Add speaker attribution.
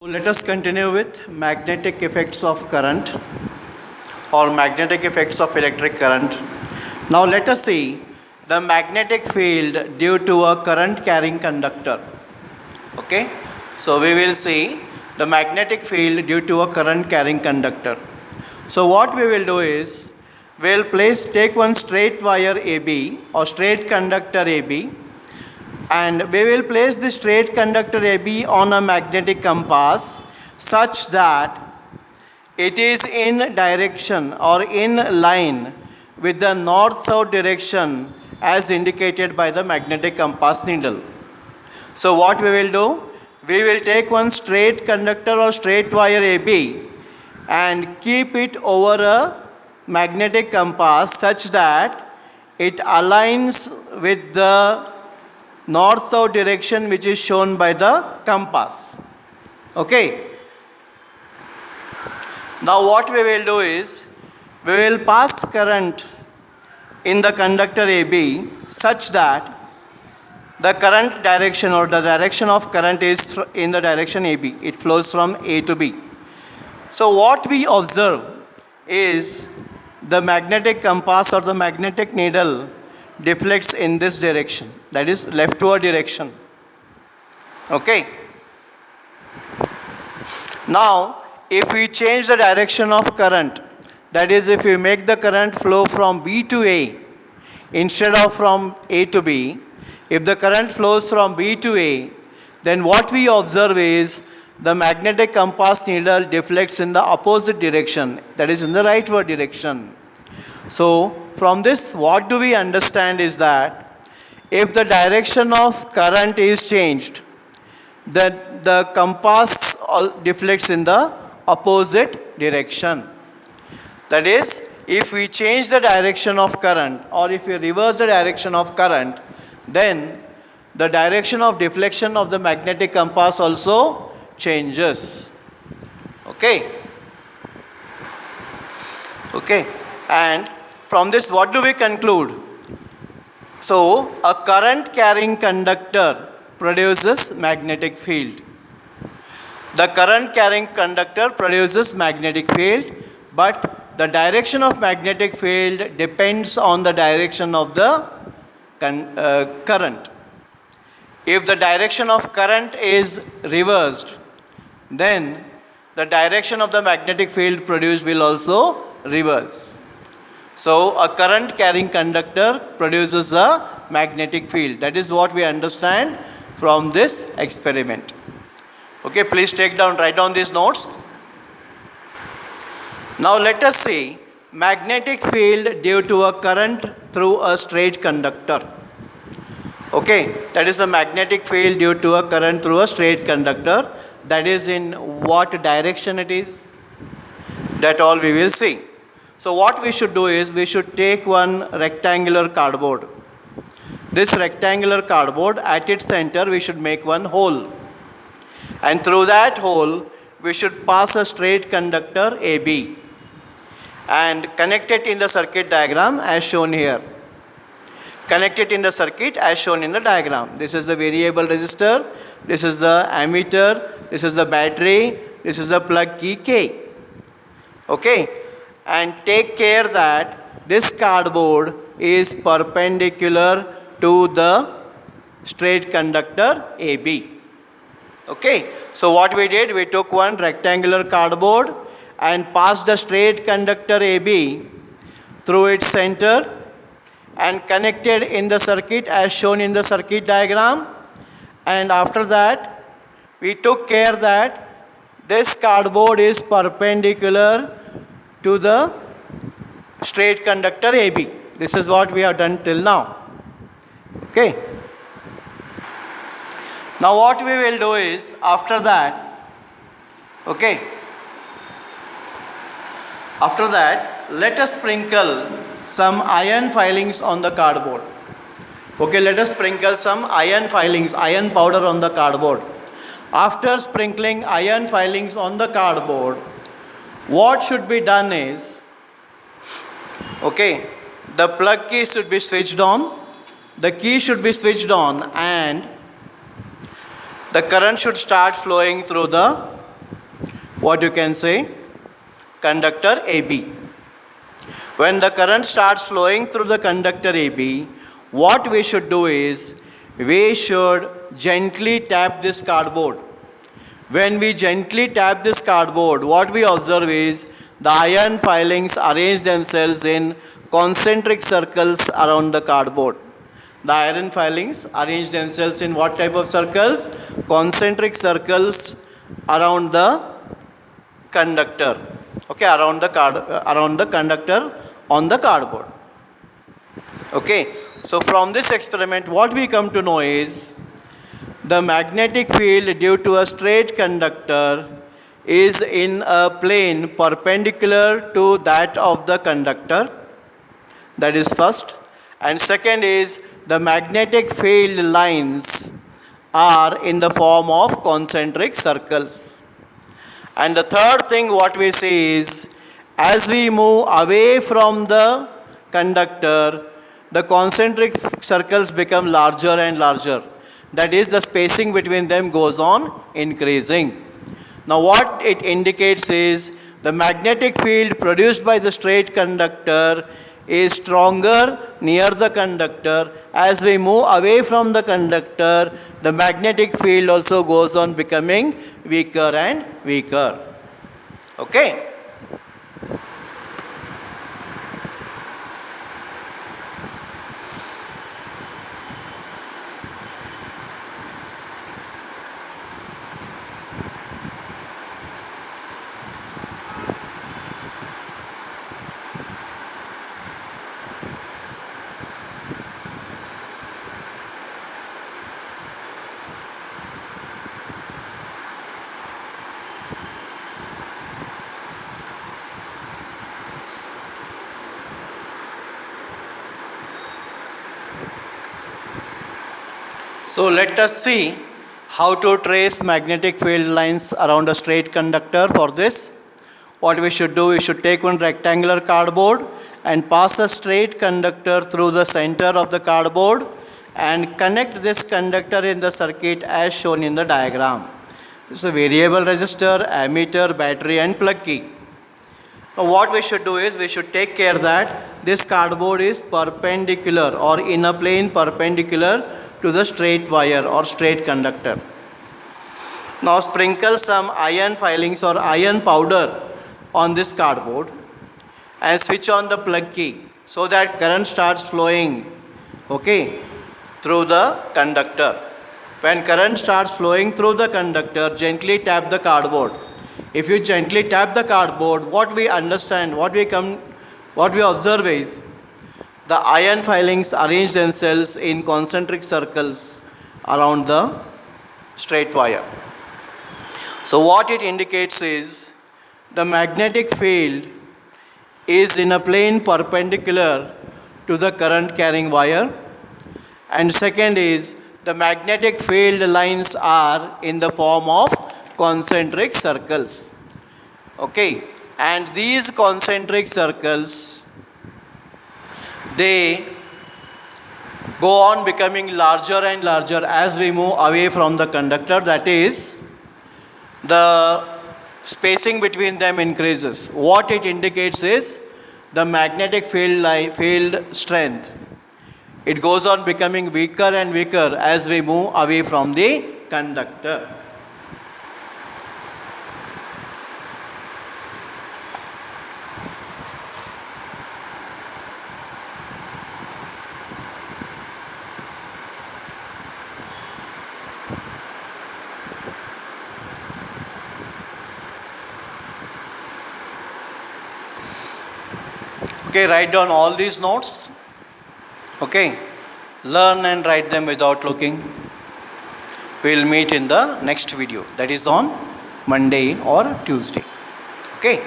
Speaker 1: Let us continue with magnetic effects of current or magnetic effects of electric current. Now let us see the magnetic field due to a current carrying conductor. Okay, so we will see the magnetic field due to a current carrying conductor. So what we will do is we will take one straight wire AB or straight conductor AB, and we will place the straight conductor AB on a magnetic compass such that it is in direction or in line with the north-south direction as indicated by the magnetic compass needle. So what we will do? We will take one straight conductor or straight wire AB and keep it over a magnetic compass such that it aligns with the north-south direction which is shown by the compass. Okay. Now what we will do is, we will pass current in the conductor AB such that the current direction or the direction of current is in the direction AB. It flows from A to B. So what we observe is the magnetic compass or the magnetic needle deflects in this direction, that is leftward direction. Okay. Now if we change the direction of current, that is if we make the current flow from B to A instead of from A to B, if the current flows from B to A, then what we observe is the magnetic compass needle deflects in the opposite direction, that is in the rightward direction. So from this, what do we understand is that if the direction of current is changed, then the compass deflects in the opposite direction. That is, if we change the direction of current or if we reverse the direction of current, then the direction of deflection of the magnetic compass also changes. Okay. Okay. And from this, what do we conclude? So, a current carrying conductor produces magnetic field. The current carrying conductor produces magnetic field, but the direction of magnetic field depends on the direction of the current. If the direction of current is reversed, then the direction of the magnetic field produced will also reverse. So a current carrying conductor produces a magnetic field. That is what we understand from this experiment. Okay, please write down these notes. Now let us see magnetic field due to a current through a straight conductor. Okay, that is the magnetic field due to a current through a straight conductor. That is in what direction it is. That all we will see. So what we should do is, we should take one rectangular cardboard. This rectangular cardboard, at its center we should make one hole. And through that hole, we should pass a straight conductor AB and connect it in the circuit diagram as shown here. Connect it in the circuit as shown in the diagram. This is the variable resistor, this is the ammeter, this is the battery, this is the plug key K. Okay, and take care that this cardboard is perpendicular to the straight conductor AB. Okay, so what we did, we took one rectangular cardboard and passed the straight conductor AB through its center and connected in the circuit as shown in the circuit diagram. And after that, we took care that this cardboard is perpendicular to the straight conductor AB. This is what we have done till now. Okay. Now what we will do is, after that, let us sprinkle some iron filings on the cardboard. Okay, let us sprinkle some iron filings, iron powder on the cardboard. After sprinkling iron filings on the cardboard, what should be done is, the plug key should be switched on, the key should be switched on, and the current should start flowing through the what you can say, conductor AB. When the current starts flowing through the conductor AB, what we should do is, we should gently tap this cardboard. When we gently tap this cardboard, what we observe is the iron filings arrange themselves in concentric circles around the cardboard. The iron filings arrange themselves in what type of circles? Concentric circles around the conductor. Okay, around the conductor on the cardboard. Okay, so from this experiment, what we come to know is the magnetic field due to a straight conductor is in a plane perpendicular to that of the conductor. That is first. And second is the magnetic field lines are in the form of concentric circles. And the third thing what we see is, as we move away from the conductor, the concentric circles become larger and larger. That is, the spacing between them goes on increasing. Now what it indicates is, the magnetic field produced by the straight conductor is stronger near the conductor. As we move away from the conductor, the magnetic field also goes on becoming weaker and weaker. Okay? So let us see how to trace magnetic field lines around a straight conductor. For this, what we should do, we should take one rectangular cardboard and pass a straight conductor through the center of the cardboard and connect this conductor in the circuit as shown in the diagram. This is a variable resistor, ammeter, battery and plug key. Now what we should do is, we should take care that this cardboard is perpendicular or in a plane perpendicular to the straight wire or straight conductor. Now sprinkle some iron filings or iron powder on this cardboard and switch on the plug key so that current starts flowing, okay, through the conductor. When current starts flowing through the conductor, gently tap the cardboard. If you gently tap the cardboard, what we observe is, the iron filings arrange themselves in concentric circles around the straight wire. So what it indicates is, the magnetic field is in a plane perpendicular to the current carrying wire. And second is, the magnetic field lines are in the form of concentric circles. Okay, and these concentric circles, they go on becoming larger and larger as we move away from the conductor. That is, the spacing between them increases. What it indicates is, the magnetic field strength, it goes on becoming weaker and weaker as we move away from the conductor. Okay, write down all these notes. Okay, learn and write them without looking. We'll meet in the next video, that is on Monday or Tuesday. Okay.